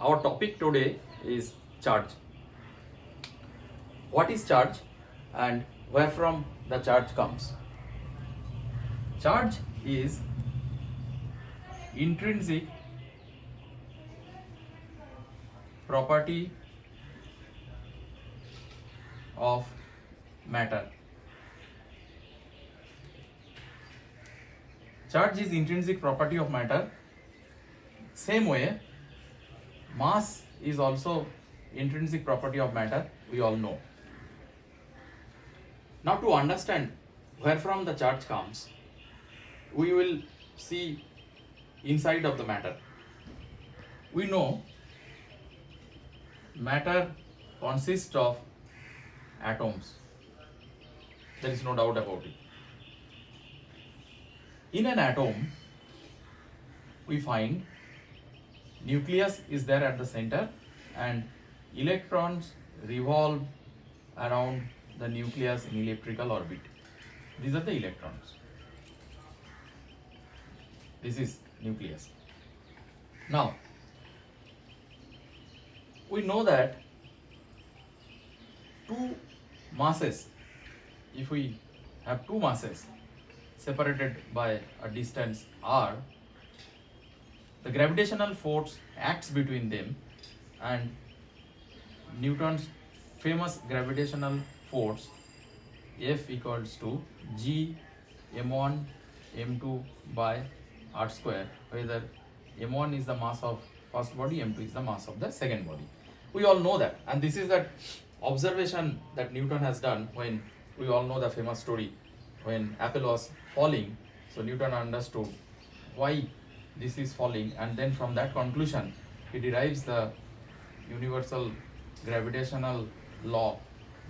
Our topic today is charge. What is charge and where from the charge comes? Charge is intrinsic property of matter. Charge is intrinsic property of matter. Same way, mass is also intrinsic property of matter, we all know. Now to understand where from the charge comes, we will see inside of the matter. We know matter consists of atoms. There is no doubt about it. In an atom, we find nucleus is there at the center and electrons revolve around the nucleus in elliptical orbit. These are the electrons. This is nucleus. Now, we know that two masses, if we have two masses separated by a distance r, the gravitational force acts between them, and Newton's famous gravitational force F equals to G m1 m2 by r square, whether m1 is the mass of first body, m2 is the mass of the second body. We all know that, and this is that observation that Newton has done when we all know the famous story when apple was falling. So Newton understood why this is falling, and then from that conclusion he derives the universal gravitational law,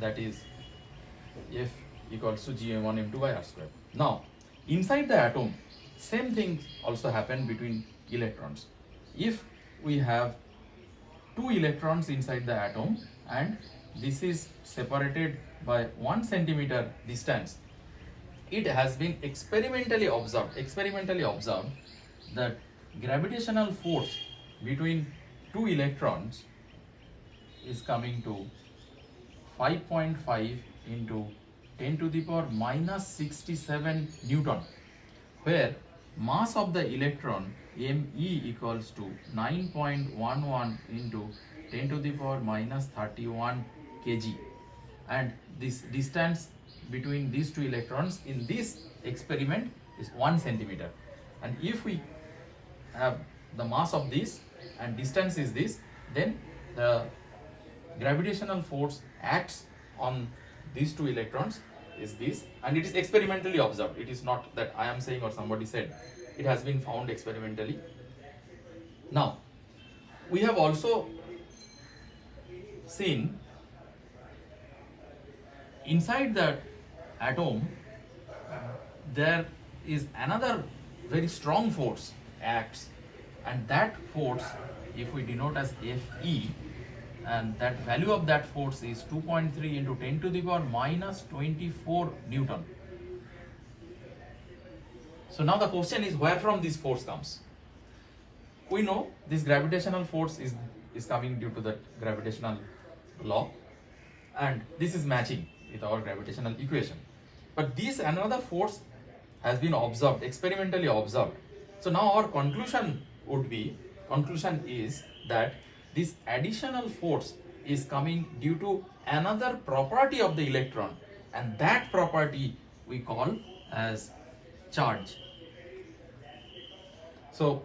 that is F equals to G m1 m2 by r square. Now inside the atom, same thing also happen between electrons. If we have two electrons inside the atom and this is separated by 1 centimeter distance, it has been experimentally observed that gravitational force between two electrons is coming to 5.5 into 10 to the power minus 67 Newton, where mass of the electron me equals to 9.11 into 10 to the power minus 31 kg, and this distance between these two electrons in this experiment is 1 centimeter. And if we have the mass of this and distance is this, then the gravitational force acts on these two electrons is this, and it is experimentally observed. It is not that I am saying or somebody said. It has been found experimentally. Now, we have also seen inside that atom there is another very strong force acts, and that force, if we denote as Fe, and that value of that force is 2.3 into 10 to the power minus 24 Newton. So now the question is where from this force comes. We know this gravitational force is coming due to the gravitational law, and this is matching with our gravitational equation. But this another force has been observed, experimentally observed. So now our conclusion is that this additional force is coming due to another property of the electron, and that property we call as charge. So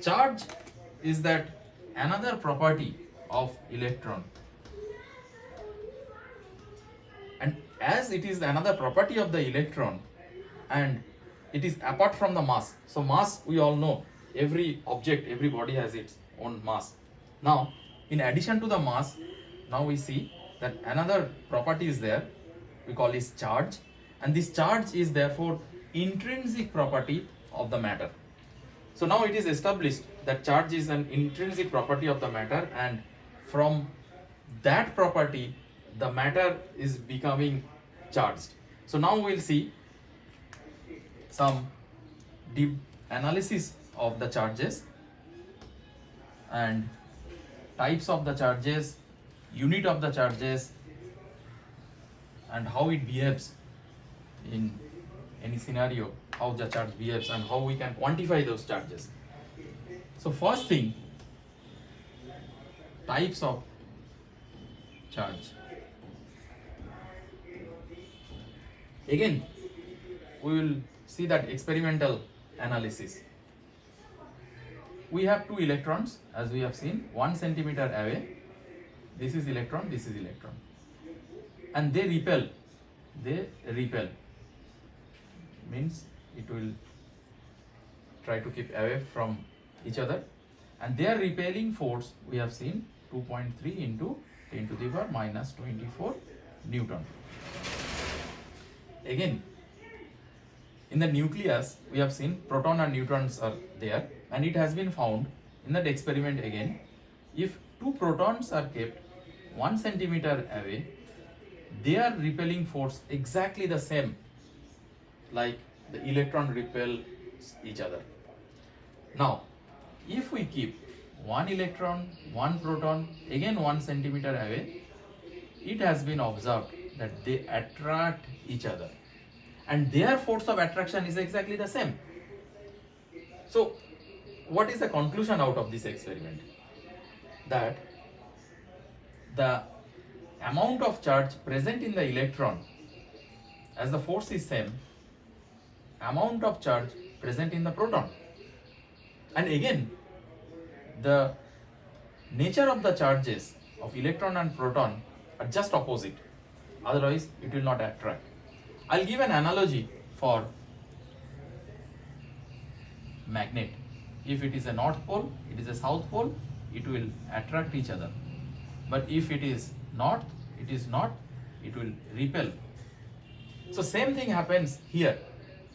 charge is that another property of electron, and as it is another property of the electron and it is apart from the mass. So mass, we all know, every object, every body has its own mass. Now in addition to the mass, now we see that another property is there, we call it charge, and this charge is therefore intrinsic property of the matter. So now it is established that charge is an intrinsic property of the matter, and from that property the matter is becoming charged. So now we will see some deep analysis of the charges. and types of the charges, unit of the charges, and how it behaves in any scenario, how the charge behaves and how we can quantify those charges. So first thing, types of charge. Again, we will see that experimental analysis. We have two electrons, as we have seen, 1 centimeter away. This is electron, this is electron, and they repel. They repel means it will try to keep away from each other, and their repelling force we have seen 2.3 into 10 to the power minus 24 Newton. Again, in the nucleus we have seen proton and neutrons are there, and it has been found in that experiment again, if two protons are kept 1 centimeter away, their repelling force exactly the same like the electron repels each other. Now, if we keep one electron, one proton, again 1 centimeter away, it has been observed that they attract each other, and their force of attraction is exactly the same. So, what is the conclusion out of this experiment? That the amount of charge present in the electron, as the force is same, amount of charge present in the proton, and again the nature of the charges of electron and proton are just opposite, otherwise it will not attract. I'll give an analogy for magnet. If it is a north pole, it is a south pole, it will attract each other, but if it is north, it is not, it will repel. So same thing happens here,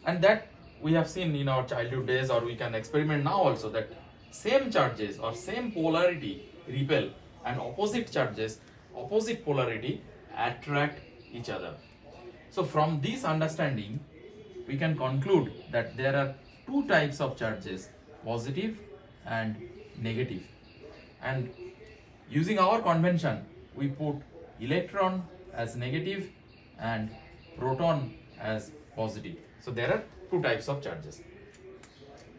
and that we have seen in our childhood days, or we can experiment now also, that same charges or same polarity repel, and opposite charges, opposite polarity attract each other. So from this understanding, we can conclude that there are two types of charges, positive and negative, and using our convention we put electron as negative and proton as positive. So there are two types of charges.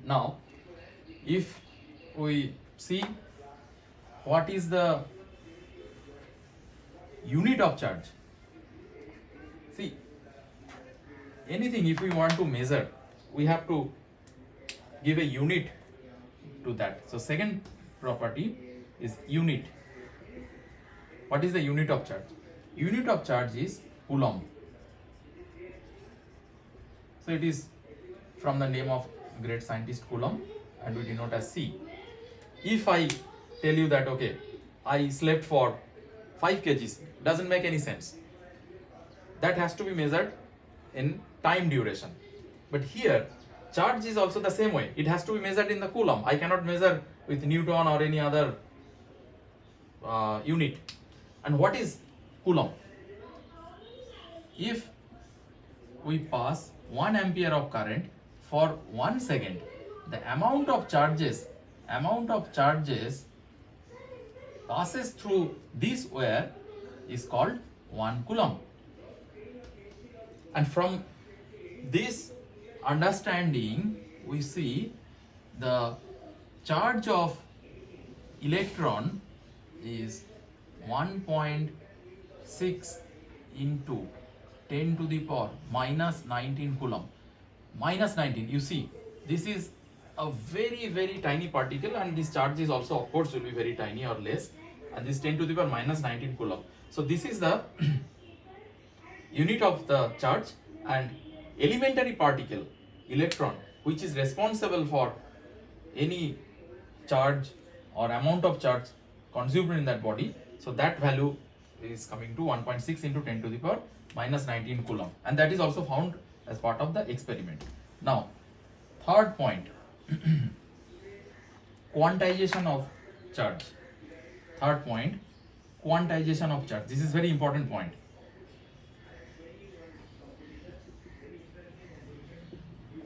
Now, if we see what is the unit of charge, see, anything if we want to measure, we have to give a unit to that. So second property is unit. What is the unit of charge? Unit of charge is Coulomb. So it is from the name of great scientist Coulomb, and we denote as C. If I tell you that, okay, I slept for 5 kgs, doesn't make any sense. That has to be measured in time duration. But here, charge is also the same way. It has to be measured in the Coulomb. I cannot measure with Newton or any other unit. And what is Coulomb? If we pass 1 ampere of current for 1 second, the amount of charges passes through this wire is called 1 Coulomb. And from this understanding, we see the charge of electron is 1.6 into 10 to the power minus 19 Coulomb. Minus 19, you see, this is a very, very tiny particle, and this charge is also, of course, will be very tiny or less, and this 10 to the power minus 19 Coulomb. So this is the unit of the charge, and elementary particle, electron, which is responsible for any charge or amount of charge consumed in that body, so that value is coming to 1.6 into 10 to the power minus 19 Coulomb, and that is also found as part of the experiment. Now, third point, quantization of charge. Third point, quantization of charge. This is very important point.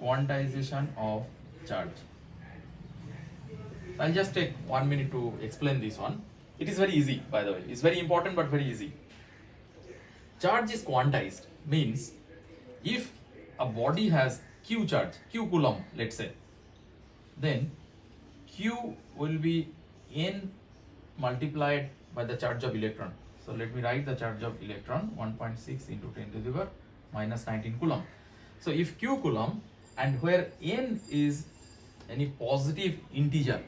Quantization of charge. I'll just take 1 minute to explain this one. It is very easy, by the way. It's very important but very easy. Charge is quantized, means if a body has q charge, q coulomb, let's say, then q will be n multiplied by the charge of electron. So let me write the charge of electron, 1.6 into 10 to the power minus 19 coulomb. So if q coulomb, and where n is any positive integer,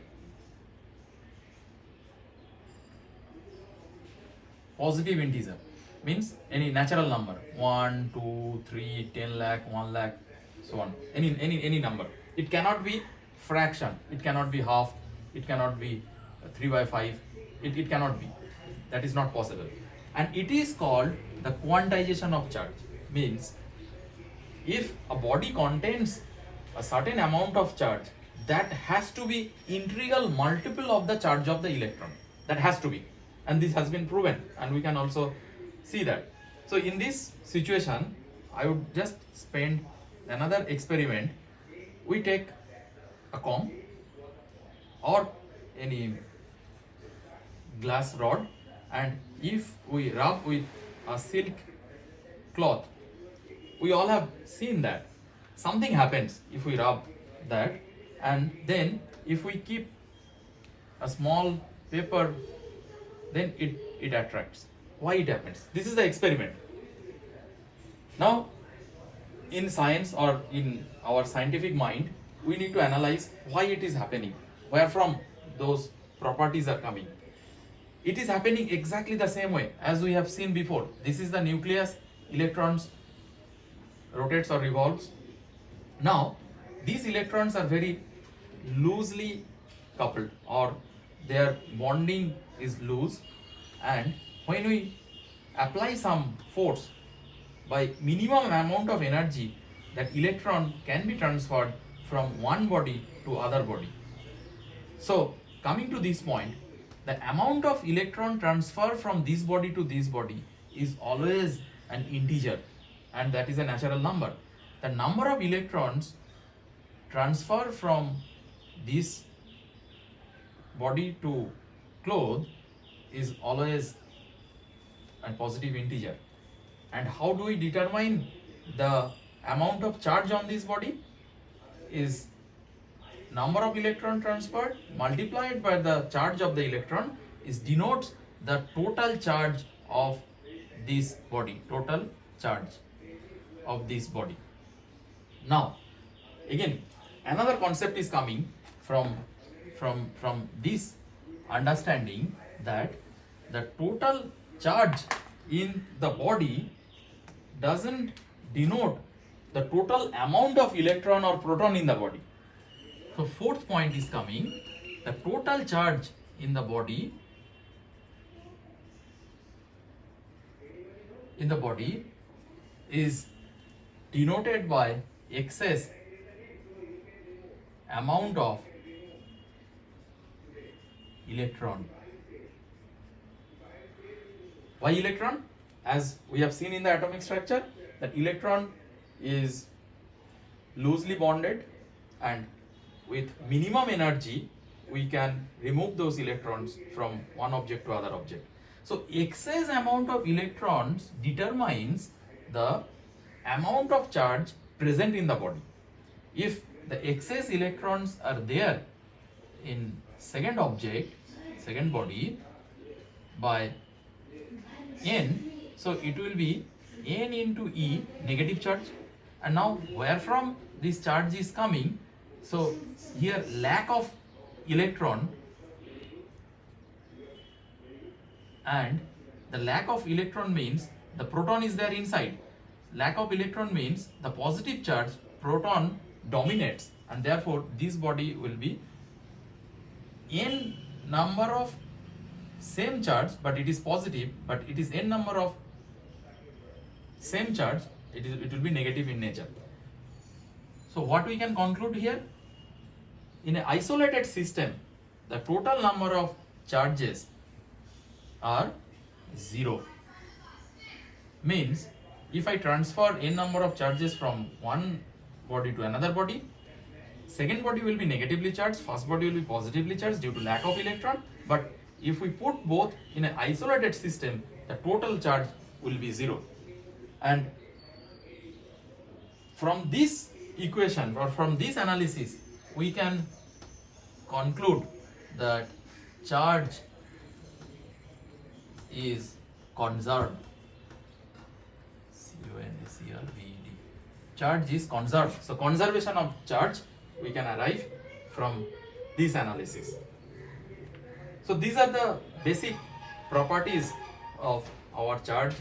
means any natural number, 1, 2, 3, 10 lakh, 1 lakh, so on, any number. It cannot be fraction, it cannot be half, it cannot be 3 by 5, it cannot be, that is not possible. And it is called the quantization of charge, means if a body contains a certain amount of charge, that has to be integral multiple of the charge of the electron, that has to be, and this has been proven, and we can also see that. So in this situation, I would just spend another experiment. We take a comb or any glass rod, and if we rub with a silk cloth, we all have seen that something happens if we rub that, and then if we keep a small paper, then it attracts. Why it happens? This is the experiment. Now in science or in our scientific mind, we need to analyze why it is happening, where from those properties are coming. It is happening exactly the same way as we have seen before. This is the nucleus, electrons rotates or revolves. Now these electrons are very loosely coupled, or their bonding is loose, and when we apply some force by minimum amount of energy, that electron can be transferred from one body to other body. So coming to this point, the amount of electron transfer from this body to this body is always an integer, and that is a natural number. The number of electrons transfer from this body to cloth is always a positive integer. And how do we determine the amount of charge on this body? Is number of electron transferred multiplied by the charge of the electron, is denotes the total charge of this body, total charge of this body. Now again, another concept is coming from this understanding, that the total charge in the body doesn't denote the total amount of electron or proton in the body. So fourth point is coming, the total charge in the body is denoted by excess amount of electron. Why electron? As we have seen in the atomic structure, that electron is loosely bonded, and with minimum energy we can remove those electrons from one object to other object. So excess amount of electrons determines the amount of charge present in the body. If the excess electrons are there in second object, second body, by n, so it will be n into E, negative charge. And now where from this charge is coming? So here lack of electron, and the lack of electron means the proton is there inside. Lack of electron means the positive charge, proton dominates, and therefore this body will be n number of same charge, but it is positive, but it is n number of same charge, it will be negative in nature. So what we can conclude here? In an isolated system, the total number of charges are 0. Means if I transfer n number of charges from one body to another body, second body will be negatively charged, first body will be positively charged due to lack of electron. But if we put both in an isolated system, the total charge will be 0. And from this equation or from this analysis, we can conclude that charge is conserved. CONSERVED. Charge is conserved. So conservation of charge we can arrive from this analysis. So these are the basic properties of our charge,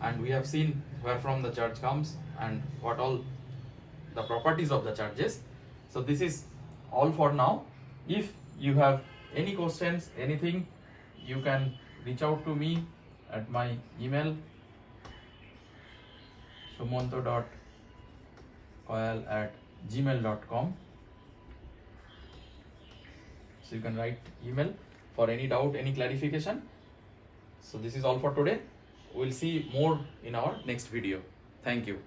and we have seen where from the charge comes and what all the properties of the charges. So this is all for now. If you have any questions, anything, you can reach out to me at my email sumanto.koyal@gmail.com. So you can write email for any doubt, any clarification. So this is all for today. We'll see more in our next video. Thank you.